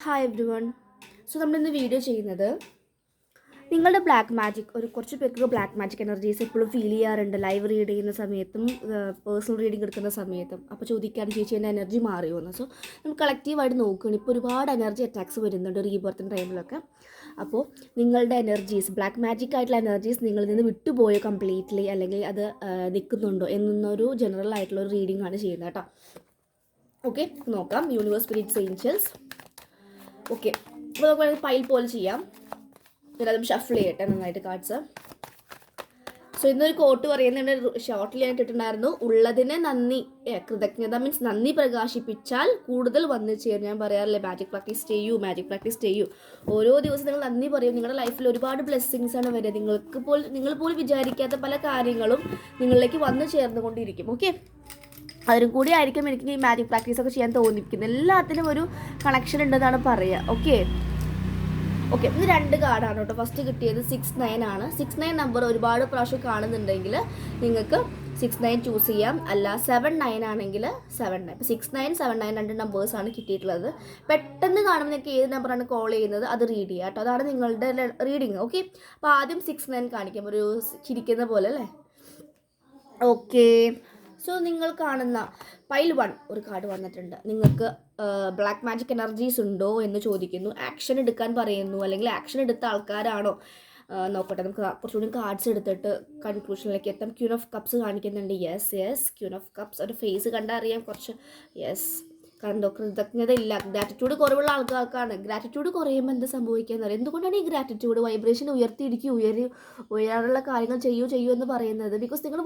Hi every one. So നമ്മളിന്ന് video ചെയ്യുന്നത് നിങ്ങളുടെ ബ്ലാക്ക് മാജിക് കുറച്ച് പേർക്ക് ബ്ലാക്ക് മാജിക് എനർജീസ് എപ്പോഴും ഫീൽ ചെയ്യാറുണ്ട് ലൈവ് റീഡ് ചെയ്യുന്ന സമയത്തും പേഴ്സണൽ റീഡിംഗ് എടുക്കുന്ന സമയത്തും. അപ്പോൾ ചോദിക്കാണ് ചേച്ചി എൻ്റെ എനർജി മാറിയോന്ന്. സോ നമ്മൾ കളക്റ്റീവായിട്ട് നോക്കുകയാണ്. ഇപ്പോൾ ഒരുപാട് എനർജി അറ്റാക്സ് വരുന്നുണ്ട് റീബർത്തിൻ്റെ ടൈമിലൊക്കെ. അപ്പോൾ നിങ്ങളുടെ എനർജീസ് ബ്ലാക്ക് മാജിക് ആയിട്ടുള്ള എനർജീസ് നിങ്ങളിൽ നിന്ന് വിട്ടുപോയോ കംപ്ലീറ്റ്ലി, അല്ലെങ്കിൽ അത് നിൽക്കുന്നുണ്ടോ എന്നൊരു ജനറൽ ആയിട്ടുള്ള ഒരു റീഡിംഗ് ആണ് ചെയ്യുന്നത് കേട്ടോ. ഓക്കെ, നോക്കാം. Universe, spirits, Angeles. ഓക്കെ, അപ്പോൾ നമുക്ക് വേണമെങ്കിൽ പൈൽ പോലെ ചെയ്യാം. ഞാനതും ഷഫിൾ ചെയ്യട്ടെ നന്നായിട്ട് കാർഡ്സ്. സോ ഇന്നൊരു കോട്ട് പറയുന്നുണ്ട്, ഷോർട്ടിൽ ഞാൻ ഇട്ടിട്ടുണ്ടായിരുന്നു. ഉള്ളതിന് നന്ദി, കൃതജ്ഞത മീൻസ് നന്ദി പ്രകാശിപ്പിച്ചാൽ കൂടുതൽ വന്നു ചേരും. ഞാൻ പറയാറില്ലേ, മാജിക് പ്രാക്ടീസ് ചെയ്യൂ. ഓരോ ദിവസം നിങ്ങൾ നന്ദി പറയും. നിങ്ങളുടെ ലൈഫിൽ ഒരുപാട് ബ്ലെസ്സിങ്സ് ആണ് വരിക. നിങ്ങൾ പോലും വിചാരിക്കാത്ത പല കാര്യങ്ങളും നിങ്ങളിലേക്ക് വന്നു ചേർന്നുകൊണ്ടിരിക്കും. ഓക്കെ, അതിനും കൂടി ആയിരിക്കും എനിക്ക് ഈ മാജിക് പ്രാക്ടീസൊക്കെ ചെയ്യാൻ തോന്നിപ്പിക്കുന്നത്. എല്ലാത്തിനും ഒരു കണക്ഷൻ ഉണ്ടെന്നാണ് പറയുക. ഓക്കെ, ഇത് 2 കാർഡാണ് കേട്ടോ. ഫസ്റ്റ് കിട്ടിയത് 6-9 ആണ്. 6-9 നമ്പർ ഒരുപാട് പ്രാവശ്യം കാണുന്നുണ്ടെങ്കിൽ നിങ്ങൾക്ക് 6-9 ചൂസ് ചെയ്യാം. അല്ല 7-9 ആണെങ്കിൽ 7-9. ഇപ്പോൾ 6-9, 7-9 2 നമ്പേഴ്സാണ് കിട്ടിയിട്ടുള്ളത്. പെട്ടെന്ന് കാണുമ്പോൾ നിങ്ങൾക്ക് ഏത് നമ്പറാണ് കോൾ ചെയ്യുന്നത് അത് റീഡ് ചെയ്യുക കേട്ടോ. അതാണ് നിങ്ങളുടെ റീഡിങ്. ഓക്കെ, അപ്പോൾ ആദ്യം 6-9 കാണിക്കാം, ഒരു ചിരിക്കുന്ന പോലെ അല്ലേ. ഓക്കെ, സോ നിങ്ങൾ കാണുന്ന പൈൽ 1 ഒരു കാർഡ് വന്നിട്ടുണ്ട്. നിങ്ങൾക്ക് ബ്ലാക്ക് മാജിക് എനർജീസ് ഉണ്ടോ എന്ന് ചോദിക്കുന്നു. ആക്ഷൻ എടുക്കാൻ പറയുന്നു, അല്ലെങ്കിൽ ആക്ഷൻ എടുത്ത ആൾക്കാരാണോ നോക്കട്ടെ. നമുക്ക് കുറച്ചുകൂടി കാർഡ്സ് എടുത്തിട്ട് കൺക്ലൂഷനിലേക്ക് എത്താം. ക്യൂൻ ഓഫ് കപ്സ് കാണിക്കുന്നുണ്ട്. Yes, queen of cups. ഒരു ഫേസ് കണ്ടാൽ അറിയാം കുറച്ച്. യെസ്, കണ്ടോ, കൃതജ്ഞത ഇല്ല, ഗ്രാറ്റിറ്റ്യൂഡ് കുറവുള്ള ആൾക്കാർക്കാണ്. ഗ്രാറ്റിറ്റ്യൂഡ് കുറയുമ്പോൾ എന്ത് സംഭവിക്കാന്ന് അറിയാം. എന്തുകൊണ്ടാണ് ഈ ഗ്രാറ്റിറ്റ്യൂഡ് വൈബ്രേഷൻ ഉയരാനുള്ള കാര്യങ്ങൾ ചെയ്യൂ എന്ന് പറയുന്നത്? ബിക്കോസ് നിങ്ങൾ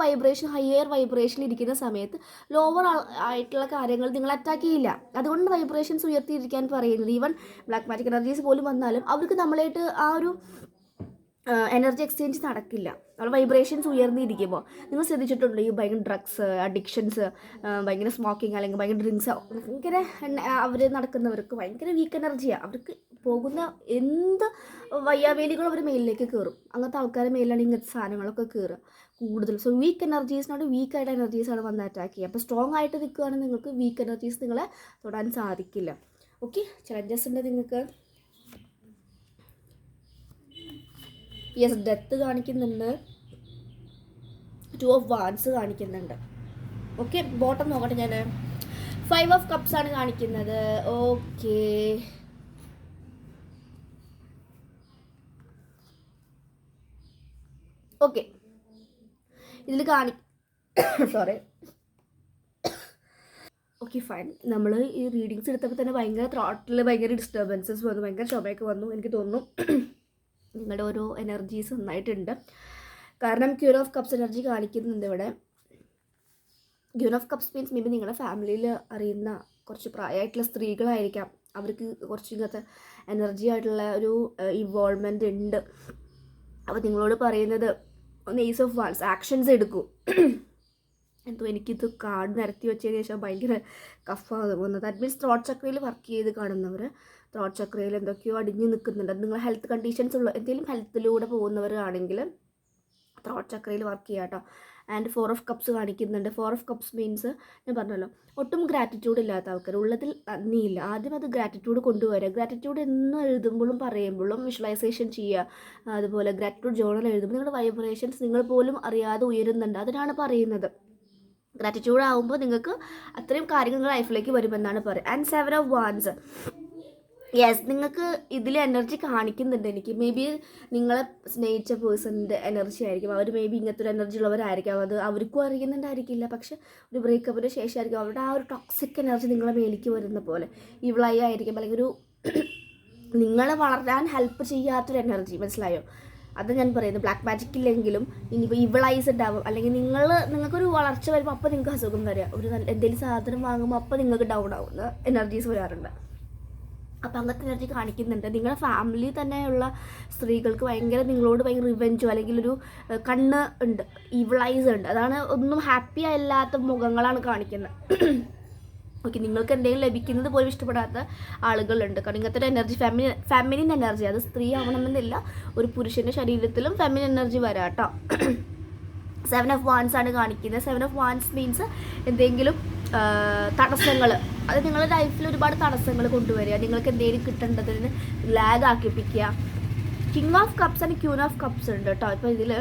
ഹയർ വൈബ്രേഷനിൽ ഇരിക്കുന്ന സമയത്ത് ലോവർ ആയിട്ടുള്ള കാര്യങ്ങൾ നിങ്ങൾ അറ്റാക്ക് ചെയ്യില്ല. അതുകൊണ്ട് വൈബ്രേഷൻസ് ഉയർത്തിയിരിക്കാൻ പറയുന്നത്. ഈവൻ ബ്ലാക്ക് മാജിക് എനർജീസ് പോലും വന്നാലും അവർക്ക് നമ്മളായിട്ട് ആ ഒരു എനർജി എക്സ്ചേഞ്ച് നടക്കില്ല. നമ്മൾ വൈബ്രേഷൻസ് ഉയർന്നിരിക്കുമ്പോൾ നിങ്ങൾ ശ്രദ്ധിച്ചിട്ടുണ്ട്, ഈ ഭയങ്കര ഡ്രഗ്സ് അഡിക്ഷൻസ്, ഭയങ്കര സ്മോക്കിങ് അല്ലെങ്കിൽ ഭയങ്കര ഡ്രിങ്ക്സ്, ഭയങ്കര അവർ നടക്കുന്നവർക്ക് ഭയങ്കര വീക്ക് എനർജിയാണ്. അവർക്ക് പോകുന്ന എന്ത് വയ്യാവേലികളും അവർ മേലിലേക്ക് കയറും. അങ്ങനത്തെ ആൾക്കാരുടെ മേലിലാണ് ഇങ്ങനത്തെ സാധനങ്ങളൊക്കെ കയറുക കൂടുതൽ. സോ വീക്ക് എനർജീസിനോട് വീക്കായിട്ട് എനർജീസാണ് വന്ന് അറ്റാക്ക് ചെയ്യുക. അപ്പോൾ സ്ട്രോങ് ആയിട്ട് നിൽക്കുകയാണെങ്കിൽ നിങ്ങൾക്ക് വീക്ക് എനർജീസ് നിങ്ങളെ തൊടാൻ സാധിക്കില്ല. ഓക്കെ, ചലഞ്ചസ് ഉണ്ട് നിങ്ങൾക്ക്. യെസ്, ഡെത്ത് കാണിക്കുന്നുണ്ട്. 2 ഓഫ് വാൻസ് കാണിക്കുന്നുണ്ട്. ഓക്കെ, ബോട്ടം നോക്കട്ടെ ഞാൻ. 5 ഓഫ് കപ്സ് ആണ് കാണിക്കുന്നത്. ഓക്കെ ഇതിൽ സോറി. Okay, fine. നമ്മൾ ഈ റീഡിങ്സ് എടുത്തപ്പോൾ തന്നെ ഭയങ്കര ത്രോട്ടിൽ ഭയങ്കര ഡിസ്റ്റർബൻസസ് വന്നു, ഭയങ്കര ചുമയൊക്കെ വന്നു. എനിക്ക് തോന്നുന്നു നിങ്ങളുടെ ഓരോ എനർജീസ് നന്നായിട്ടുണ്ട്. കാരണം ക്യൂൻ ഓഫ് കപ്സ് എനർജി കാണിക്കുന്നുണ്ട് ഇവിടെ. Queen of cups means may be നിങ്ങളുടെ ഫാമിലിയിൽ അറിയുന്ന കുറച്ച് പ്രായമായിട്ടുള്ള സ്ത്രീകളായിരിക്കാം. അവർക്ക് കുറച്ച് ഇങ്ങനത്തെ എനർജി ആയിട്ടുള്ള ഒരു ഇൻവോൾവ്മെൻ്റ് ഉണ്ട്. അപ്പോൾ നിങ്ങളോട് പറയുന്നത് ഒന്ന് ഏസ് ഓഫ് വാൻസ്, ആക്ഷൻസ് എടുക്കൂ. എന്തോ എനിക്കിത് കാർഡ് നിരത്തി വെച്ചതിന് ശേഷം ഭയങ്കര കഫാണ് വന്നത്. ദാറ്റ് മീൻസ് ത്രോട്ട് ചക്രയിൽ വർക്ക് ചെയ്ത് കാണുന്നവർ ത്രോട്ട് ചക്രയിൽ എന്തൊക്കെയോ അടിഞ്ഞ് നിൽക്കുന്നുണ്ട്. അത് നിങ്ങൾ ഹെൽത്ത് കണ്ടീഷൻസ് ഉള്ള എന്തെങ്കിലും ഹെൽത്തിലൂടെ പോകുന്നവരാണെങ്കിൽ ത്രോട്ട് ചക്രയിൽ വർക്ക് ചെയ്യുക കേട്ടോ. ആൻഡ് 4 ഓഫ് കപ്സ് കാണിക്കുന്നുണ്ട്. 4 ഓഫ് കപ്സ് മീൻസ് ഞാൻ പറഞ്ഞല്ലോ, ഒട്ടും ഗ്രാറ്റിറ്റ്യൂഡ് ഇല്ലാത്ത ആൾക്കാർ, ഉള്ളതിൽ നന്ദിയില്ല. ആദ്യം അത് ഗ്രാറ്റിറ്റ്യൂഡ് കൊണ്ടുവരിക. ഗ്രാറ്റിറ്റ്യൂഡ് എന്ന് എഴുതുമ്പോഴും പറയുമ്പോഴും വിഷ്വലൈസേഷൻ ചെയ്യുക. അതുപോലെ ഗ്രാറ്റിറ്റ്യൂഡ് ജേർണൽ എഴുതുമ്പോൾ നിങ്ങളുടെ വൈബ്രേഷൻസ് നിങ്ങൾ പോലും അറിയാതെ ഉയരുന്നുണ്ട്. അതിനാണ് പറയുന്നത്. ഗ്രാറ്റിറ്റ്യൂഡ് ആകുമ്പോൾ നിങ്ങൾക്ക് അത്രയും കാര്യങ്ങൾ ലൈഫിലേക്ക് വരുമെന്നാണ് പറയുക. And 7 of wands. യെസ്, നിങ്ങൾക്ക് ഇതിൽ എനർജി കാണിക്കുന്നുണ്ട്. എനിക്ക് മേ ബി നിങ്ങളെ സ്നേഹിച്ച പേഴ്സണിൻ്റെ എനർജി ആയിരിക്കും. അവർ മേ ബി ഇങ്ങനത്തെ ഒരു എനർജി ഉള്ളവരായിരിക്കും. അത് അവർക്കും അറിയുന്നുണ്ടായിരിക്കില്ല. പക്ഷെ ഒരു ബ്രേക്കപ്പിന് ശേഷമായിരിക്കും അവരുടെ ആ ഒരു ടോക്സിക് എനർജി നിങ്ങളെ മേലേക്ക് വരുന്ന പോലെ ഇവളായി ആയിരിക്കും, അല്ലെങ്കിൽ ഒരു നിങ്ങളെ വളരാൻ ഹെൽപ്പ് ചെയ്യാത്തൊരു എനർജി. മനസ്സിലായോ? അത് ഞാൻ പറയുന്നത്. ബ്ലാക്ക് മാജിക് ഇല്ലെങ്കിലും ഇനിയിപ്പോൾ ഇവളൈസ് ഉണ്ടാവും, അല്ലെങ്കിൽ നിങ്ങൾക്കൊരു വളർച്ച വരുമ്പോൾ അപ്പോൾ നിങ്ങൾക്ക് അസുഖം വരിക. ഒരു എന്തെങ്കിലും സാധനം വാങ്ങുമ്പോൾ അപ്പോൾ നിങ്ങൾക്ക് ഡൗൺ ആവുന്ന എനർജീസ് വരാറുണ്ട്. അപ്പോൾ അങ്ങനത്തെ എനർജി കാണിക്കുന്നുണ്ട്. നിങ്ങളുടെ ഫാമിലി തന്നെയുള്ള സ്ത്രീകൾക്ക് നിങ്ങളോട് ഭയങ്കര റിവെഞ്ചോ അല്ലെങ്കിൽ ഒരു കണ്ണ് ഉണ്ട്, ഇവളൈസ് ഉണ്ട്. അതാണ് ഒന്നും ഹാപ്പി അല്ലാത്ത മുഖങ്ങളാണ് കാണിക്കുന്നത്. ഓക്കെ, നിങ്ങൾക്ക് എന്തെങ്കിലും ലഭിക്കുന്നത് പോലും ഇഷ്ടപ്പെടാത്ത ആളുകളുണ്ട്. കാരണം ഇങ്ങനത്തെ ഒരു എനർജി ഫെമിനിൻ എനർജി, അത് സ്ത്രീ ആവണമെന്നില്ല, ഒരു പുരുഷൻ്റെ ശരീരത്തിലും ഫെമിനിൻ എനർജി വരാം കേട്ടോ. 7 ഓഫ് വാൻസ് ആണ് കാണിക്കുന്നത്. 7 ഓഫ് വാൻസ് മീൻസ് എന്തെങ്കിലും തടസ്സങ്ങൾ, അത് നിങ്ങളുടെ ലൈഫിൽ ഒരുപാട് തടസ്സങ്ങൾ കൊണ്ടുവരിക, നിങ്ങൾക്ക് എന്തെങ്കിലും കിട്ടേണ്ടതിന് ലാഗ് ആക്കിപ്പിക്കുക. King of cups and queen of cups ഉണ്ട് കേട്ടോ. ഇപ്പോൾ ഇതിൽ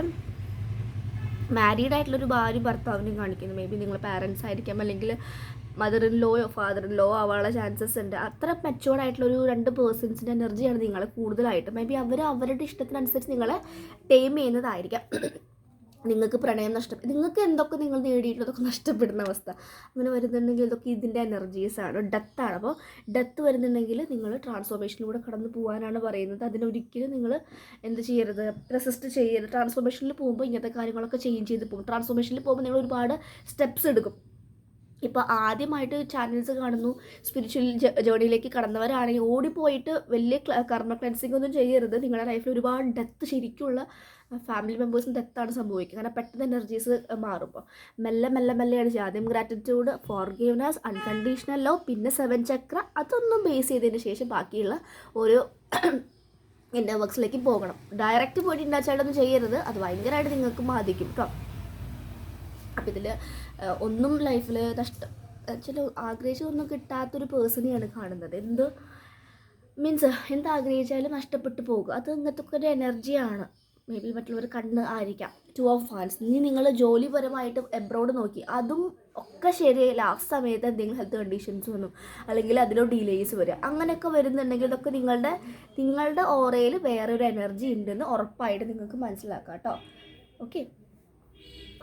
മാരീഡ് ആയിട്ടുള്ളൊരു ഭാര്യ ഭർത്താവിനെയും കാണിക്കുന്നു. മേ ബി നിങ്ങൾ പാരൻസ് ആയിരിക്കാം, അല്ലെങ്കിൽ മദർ ഇൻ ലോയോ ഫാദർ ഇൻ ലോ ആവാനുള്ള ചാൻസസ് ഉണ്ട്. അത്ര മെച്ചുവേർഡ് ആയിട്ടുള്ളൊരു 2 പേഴ്സൺസിൻ്റെ എനർജിയാണ് നിങ്ങളെ കൂടുതലായിട്ട്. മേ ബി അവർ അവരുടെ ഇഷ്ടത്തിനനുസരിച്ച് നിങ്ങളെ ടൈം ചെയ്യുന്നതായിരിക്കാം. നിങ്ങൾക്ക് പ്രണയം നിങ്ങൾക്ക് എന്തൊക്കെ നിങ്ങൾ നേടിയിട്ടുള്ളതൊക്കെ നഷ്ടപ്പെടുന്ന അവസ്ഥ അങ്ങനെ വരുന്നുണ്ടെങ്കിൽ ഇതൊക്കെ ഇതിൻ്റെ എനർജീസാണ്, ഡെത്താണ്. അപ്പോൾ ഡെത്ത് വരുന്നുണ്ടെങ്കിൽ നിങ്ങൾ ട്രാൻസ്ഫോർമേഷനിലൂടെ കടന്നു പോകാനാണ് പറയുന്നത്. അതിനൊരിക്കലും നിങ്ങൾ എന്ത് ചെയ്യരുത്, റെസിസ്റ്റ് ചെയ്യരുത്. ട്രാൻസ്ഫോർമേഷനിൽ പോകുമ്പോൾ ഇങ്ങനത്തെ കാര്യങ്ങളൊക്കെ ചേഞ്ച് ചെയ്ത് പോകും. ട്രാൻസ്ഫോർമേഷനിൽ പോകുമ്പോൾ നിങ്ങൾ ഒരുപാട് സ്റ്റെപ്സ് എടുക്കും. ഇപ്പോൾ ആദ്യമായിട്ട് ചാനൽസ് കാണുന്നു, സ്പിരിച്വൽ ജേർണിയിലേക്ക് കടന്നവരാണെങ്കിൽ ഓടിപ്പോയിട്ട് വലിയ കർമ്മ ക്ലെൻസിങ് ഒന്നും ചെയ്യരുത്. നിങ്ങളുടെ ലൈഫിൽ ഒരുപാട് ഡെത്ത്, ശരിക്കുള്ള ഫാമിലി മെമ്പേഴ്സിന് ഡെത്താണ് സംഭവിക്കുക. കാരണം പെട്ടെന്ന് എനർജീസ് മാറുമ്പോൾ മെല്ലെ മെല്ലെ മെല്ലെയാണ് ചെയ്യുക. ആദ്യം ഗ്രാറ്റിറ്റ്യൂഡ്, ഫോർഗീവ്നെസ്, അൺകണ്ടീഷണൽ ലവ്, പിന്നെ 7 ചക്ര, അതൊന്നും ബേസ് ചെയ്തതിന് ശേഷം ബാക്കിയുള്ള ഒരു എൻ്റെ വർക്ക്സിലേക്ക് പോകണം. ഡയറക്റ്റ് പോയിട്ട് ഇൻഡാച്ചായിട്ടൊന്നും ചെയ്യരുത്, അത് ഭയങ്കരമായിട്ട് നിങ്ങൾക്ക് ബാധിക്കും കേട്ടോ. അപ്പം ഇതിൽ ഒന്നും ലൈഫിൽ ചില ആഗ്രഹിച്ചതൊന്നും കിട്ടാത്തൊരു പേഴ്സണെയാണ് കാണുന്നത്. മീൻസ് എന്താഗ്രഹിച്ചാലും നഷ്ടപ്പെട്ടു പോകുക, അത് ഇങ്ങനത്തെ ഒരു എനർജിയാണ്. മേ ബി മറ്റുള്ളവർ കണ്ണ് ആയിരിക്കാം. 2 ഓഫ് വാൻസ്. ഇനി നിങ്ങൾ ജോലിപരമായിട്ട് എബ്രോഡ് നോക്കി, അതും ഒക്കെ ശരി. ലാസ്റ്റ് സമയത്ത് എന്തെങ്കിലും ഹെൽത്ത് കണ്ടീഷൻസ് വന്നു, അല്ലെങ്കിൽ അതിലോ ഡിലേസ് വരിക, അങ്ങനെയൊക്കെ വരുന്നുണ്ടെങ്കിൽ ഇതൊക്കെ നിങ്ങളുടെ ഓറയിൽ വേറൊരു എനർജി ഉണ്ടെന്ന് ഉറപ്പായിട്ട് നിങ്ങൾക്ക് മനസ്സിലാക്കാം കേട്ടോ. ഓക്കെ,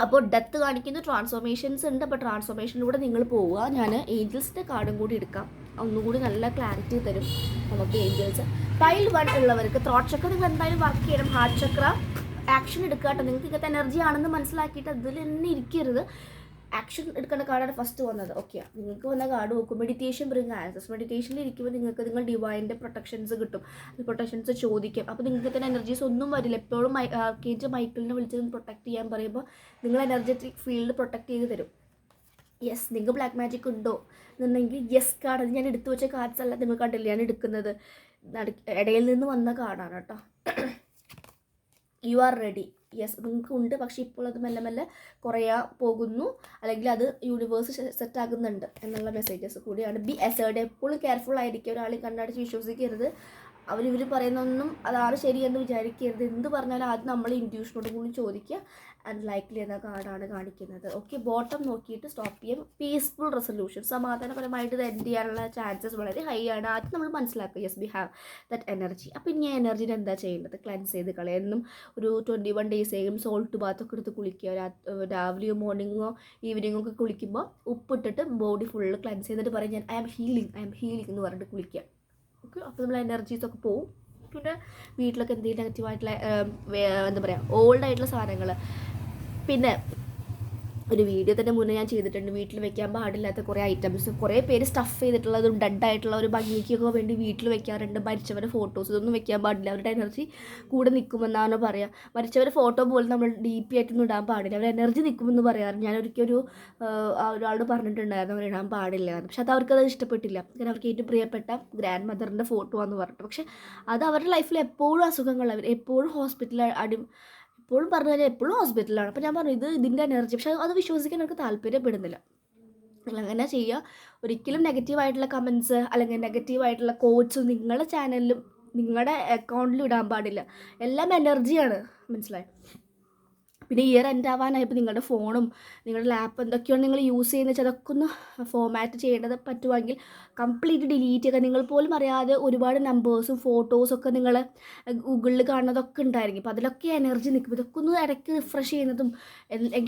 അപ്പോൾ ഡെത്ത് കാണിക്കുന്ന ട്രാൻസ്ഫോർമേഷൻസ് ഉണ്ട്. അപ്പോൾ ട്രാൻസ്ഫോർമേഷനിലൂടെ നിങ്ങൾ പോവുക. ഞാൻ ഏഞ്ചൽസിൻ്റെ കാർഡും കൂടി എടുക്കാം, ഒന്നുകൂടി നല്ല ക്ലാരിറ്റി തരും നമുക്ക് ഏഞ്ചൽസ്. പൈൽ 1 ഉള്ളവർക്ക് ത്രോട്ട് ചക്ര നിങ്ങൾ എന്തായാലും വർക്ക് ചെയ്യണം. ഹാർട്ട് ചക്ര ആക്ഷൻ എടുക്കുക കേട്ടോ. നിങ്ങൾക്ക് ഇങ്ങനത്തെ എനർജി ആണെന്ന് മനസ്സിലാക്കിയിട്ട് അതിൽ തന്നെ ഇരിക്കരുത്. ആക്ഷൻ എടുക്കേണ്ട കാർഡാണ് ഫസ്റ്റ് വന്നത്. ഓക്കെ, നിങ്ങൾക്ക് വന്ന കാർഡ് നോക്കും. Meditation bring answers. മെഡിറ്റേഷനിൽ ഇരിക്കുമ്പോൾ നിങ്ങൾ ഡിവൈൻ്റെ പ്രൊട്ടക്ഷൻസ് കിട്ടും. പ്രൊട്ടക്ഷൻസ് ചോദിക്കും. അപ്പോൾ നിങ്ങൾക്ക് തന്നെ എനർജീസ് ഒന്നും വരില്ല. എപ്പോഴും ആർക്കേഞ്ചൽ മൈക്കിളിനെ വിളിച്ച് പ്രൊട്ടക്ട് ചെയ്യാൻ പറയുമ്പോൾ നിങ്ങൾ എനർജറ്റിക് ഫീൽഡ് പ്രൊട്ടക്ട് ചെയ്ത് തരും. യെസ്, നിങ്ങൾക്ക് ബ്ലാക്ക് മാജിക് ഉണ്ടോ എന്നുണ്ടെങ്കിൽ യെസ് കാർഡ്. അത് ഞാൻ എടുത്തു വെച്ച കാർഡ്സ് അല്ല, നിങ്ങൾ കണ്ടില്ല ഞാൻ എടുക്കുന്നത്, ഇടയിൽ നിന്ന് വന്ന കാർഡാണ് കേട്ടോ. You are ready. യെസ്, നിങ്ങൾക്ക് ഉണ്ട്. പക്ഷേ ഇപ്പോൾ അത് മെല്ലെ മെല്ലെ കുറയാൻ പോകുന്നു, അല്ലെങ്കിൽ അത് യൂണിവേഴ്സ് സെറ്റ് ആകുന്നുണ്ട് എന്നുള്ള മെസ്സേജസ് കൂടിയാണ്. ബി അസേർഡ്. എപ്പോഴും കെയർഫുൾ ആയിരിക്കും. ഒരാളെ കണ്ണടച്ച് വിശ്വസിക്കരുത്. ഇവർ പറയുന്നൊന്നും അതാണ് ശരിയെന്ന് വിചാരിക്കരുത്. എന്ത് പറഞ്ഞാലും ആദ്യം നമ്മൾ ഇൻറ്റ്യൂഷനോട് കൂടി ചോദിക്കുക. ആൻഡ് ലൈക്ക്ലി എന്ന കാർഡാണ് കാണിക്കുന്നത്. ഓക്കെ, ബോട്ടം നോക്കിയിട്ട് സ്റ്റോപ്പ് ചെയ്യാം. Peaceful resolution. സമാധാനപരമായിട്ട് ഇത് എൻഡ് ചെയ്യാനുള്ള ചാൻസസ് വളരെ ഹൈ ആണ്. ആദ്യം നമ്മൾ മനസ്സിലാക്കുക yes we have that energy. അപ്പോൾ ഇനി ആ എനർജിനെ എന്താ ചെയ്യേണ്ടത്? ക്ലെൻസ് ചെയ്ത് കളയുക. എന്നും ഒരു 21 ഡേയ്സേയും സോൾട്ട് ബാത്തൊക്കെ എടുത്ത് കുളിക്കുക. രാവിലെയോ മോർണിംഗോ ഈവനിങ്ങോ ഒക്കെ കുളിക്കുമ്പോൾ ഉപ്പിട്ടിട്ട് ബോഡി ഫുള്ള് ക്ലെൻസ് ചെയ്തിട്ട് പറയും ഞാൻ ഐ ആം ഹീലിംഗ് എന്ന് പറഞ്ഞിട്ട് കുളിക്കുക. ഓക്കെ, അപ്പോൾ നമ്മൾ എനർജീസൊക്കെ പോവും. പിന്നെ വീട്ടിലൊക്കെ എന്തെങ്കിലും നെഗറ്റീവായിട്ടുള്ള എന്താ പറയുക ഓൾഡായിട്ടുള്ള സാധനങ്ങൾ, പിന്നെ ഒരു വീഡിയോ തന്നെ മുന്നേ ഞാൻ ചെയ്തിട്ടുണ്ട്. വീട്ടിൽ വെക്കാൻ പാടില്ലാത്ത കുറേ ഐറ്റംസ്, കുറേ പേര് സ്റ്റഫ് ചെയ്തിട്ടുള്ളതും ഡെഡായിട്ടുള്ള ഒരു ഭംഗിക്കൊക്കെ വേണ്ടി വീട്ടിൽ വെക്കാറുണ്ട്. മരിച്ചവരുടെ ഫോട്ടോസ്, ഇതൊന്നും വെക്കാൻ പാടില്ല. അവരുടെ എനർജി കൂടെ നിൽക്കുമെന്നാണ് പറയുക. മരിച്ചവരുടെ ഫോട്ടോ പോലും നമ്മൾ DP ആയിട്ടൊന്നും ഇടാൻ പാടില്ല. അവരുടെ എനർജി നിൽക്കുമെന്ന് പറയാറുണ്ട്. ഞാൻ ഒരിക്കലും ഒരാളോട് പറഞ്ഞിട്ടുണ്ടായിരുന്നു അവർ ഇടാൻ പാടില്ല. പക്ഷെ അത് അവർക്കത് ഇഷ്ടപ്പെട്ടില്ല. കാരണം അവർക്ക് ഏറ്റവും പ്രിയപ്പെട്ട ഗ്രാൻഡ് മദറിൻ്റെ ഫോട്ടോ എന്ന് പറഞ്ഞിട്ട്. പക്ഷെ അത് അവരുടെ ലൈഫിൽ എപ്പോഴും അസുഖങ്ങൾ, അവർ എപ്പോഴും ഹോസ്പിറ്റലിൽ എപ്പോഴും പറഞ്ഞു കഴിഞ്ഞാൽ എപ്പോഴും ഹോസ്പിറ്റലാണ്. അപ്പോൾ ഞാൻ പറഞ്ഞു ഇതിൻ്റെ എനർജി. പക്ഷെ അത് വിശ്വസിക്കാൻ എനിക്ക് താല്പര്യപ്പെടുന്നില്ല. അങ്ങനെ ചെയ്യുക. ഒരിക്കലും നെഗറ്റീവായിട്ടുള്ള കമൻസ് അല്ലെങ്കിൽ നെഗറ്റീവായിട്ടുള്ള കോട്ട്സ് നിങ്ങളുടെ ചാനലിലും നിങ്ങളുടെ അക്കൗണ്ടിലും ഇടാൻ പാടില്ല. എല്ലാം എനർജിയാണ്, മനസ്സിലായി. പിന്നെ ഇയർ എൻഡ് ആവാനായപ്പോൾ നിങ്ങളുടെ ഫോണും നിങ്ങളുടെ ലാപ്പ് എന്തൊക്കെയാണ് നിങ്ങൾ യൂസ് ചെയ്യുന്നത് വെച്ചാൽ അതൊക്കെ ഒന്ന് ഫോമാറ്റ് ചെയ്യേണ്ടത് പറ്റുമെങ്കിൽ കംപ്ലീറ്റ് ഡിലീറ്റ് ചെയ്യുക. നിങ്ങൾ പോലും അറിയാതെ ഒരുപാട് നമ്പേഴ്സും ഫോട്ടോസൊക്കെ നിങ്ങൾ ഗൂഗിളിൽ കാണുന്നതൊക്കെ ഉണ്ടായിരിക്കും. അപ്പോൾ അതിലൊക്കെ എനർജി നിൽക്കും. ഇതൊക്കെ ഒന്ന് ഇടയ്ക്ക് റിഫ്രഷ് ചെയ്യുന്നതും.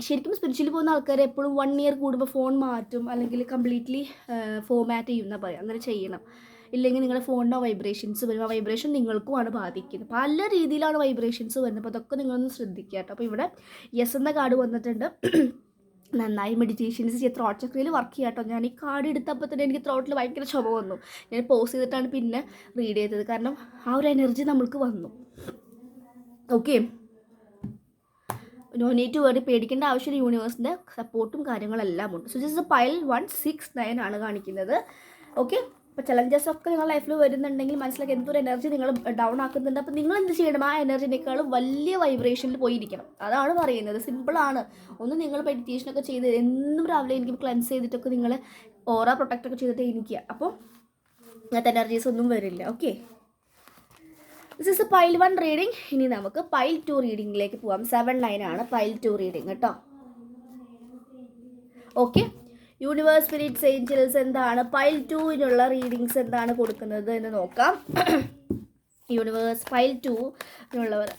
ശരിക്കും സ്പിരിച്വലി പോകുന്ന ആൾക്കാർ എപ്പോഴും 1 ഇയർ കൂടുമ്പോൾ ഫോൺ മാറ്റും, അല്ലെങ്കിൽ കംപ്ലീറ്റ്ലി ഫോമാറ്റ് ചെയ്യുന്ന പറയാം. അങ്ങനെ ചെയ്യണം. ഇല്ലെങ്കിൽ നിങ്ങളുടെ ഫോണിൻ്റെ വൈബ്രേഷൻസ് വരും. ആ വൈബ്രേഷൻ നിങ്ങൾക്കുമാണ് ബാധിക്കുന്നത്. പല രീതിയിലാണ് വൈബ്രേഷൻസ് വരുന്നത്. അപ്പോൾ അതൊക്കെ നിങ്ങളൊന്ന് ശ്രദ്ധിക്കുക കേട്ടോ. അപ്പോൾ ഇവിടെ യെസ് എന്ന കാർഡ് വന്നിട്ടുണ്ട്. നന്നായി മെഡിറ്റേഷൻസ് ചെയ്യുക. ത്രോട്ട് ചക്രയിൽ വർക്ക് ചെയ്യാം കേട്ടോ. ഞാൻ ഈ കാർഡ് എടുത്തപ്പോൾ തന്നെ എനിക്ക് ത്രോട്ടിൽ ഭയങ്കര ചുമ വന്നു. ഞാൻ പോസ് ചെയ്തിട്ടാണ് പിന്നെ റീഡ് ചെയ്തത്. കാരണം ആ ഒരു എനർജി നമ്മൾക്ക് വന്നു. Okay, no need to worry. പേടിക്കേണ്ട ആവശ്യമില്ല. യൂണിവേഴ്സിൻ്റെ സപ്പോർട്ടും കാര്യങ്ങളെല്ലാം ഉണ്ട്. സോ ജസ്റ്റ് പൈൽ 169 ആണ് കാണിക്കുന്നത്. ഓക്കെ, അപ്പോൾ ചലഞ്ചസ് ഒക്കെ നിങ്ങളുടെ ലൈഫിൽ വരുന്നുണ്ടെങ്കിൽ മനസ്സിലാക്കി എന്തൊരു എനർജി നിങ്ങൾ ഡൗൺ ആക്കുന്നുണ്ട്. അപ്പോൾ നിങ്ങൾ എന്ത് ചെയ്യണം, ആ എനർജിനേക്കാളും വലിയ വൈബ്രേഷനിൽ പോയിരിക്കണം. അതാണ് പറയുന്നത്. സിമ്പിളാണ്. ഒന്ന് നിങ്ങൾ മെഡിറ്റേഷനൊക്കെ ചെയ്ത് എന്നും രാവിലെ എനിക്ക് ക്ലെൻസ് ചെയ്തിട്ടൊക്കെ നിങ്ങൾ ഓറ പ്രൊട്ടക്റ്റൊക്കെ ചെയ്തിട്ട് ഇരിക്കുക. അപ്പോൾ അങ്ങനത്തെ എനർജീസ് ഒന്നും വരില്ല. Okay, this is pile 1 reading. ഇനി നമുക്ക് പൈൽ 2 റീഡിങ്ങിലേക്ക് പോവാം. 7-9 ആണ് പൈൽ 2 റീഡിങ് കേട്ടോ. ഓക്കെ, യൂണിവേഴ്സ്, സ്പിരിറ്റ്സ്, ഏഞ്ചൽസ് എന്താണ് പൈൽ 2-നുള്ള റീഡിങ്സ് എന്താണ് കൊടുക്കുന്നത് എന്ന് നോക്കാം. യൂണിവേഴ്സ് പൈൽ 2-നുള്ളവർ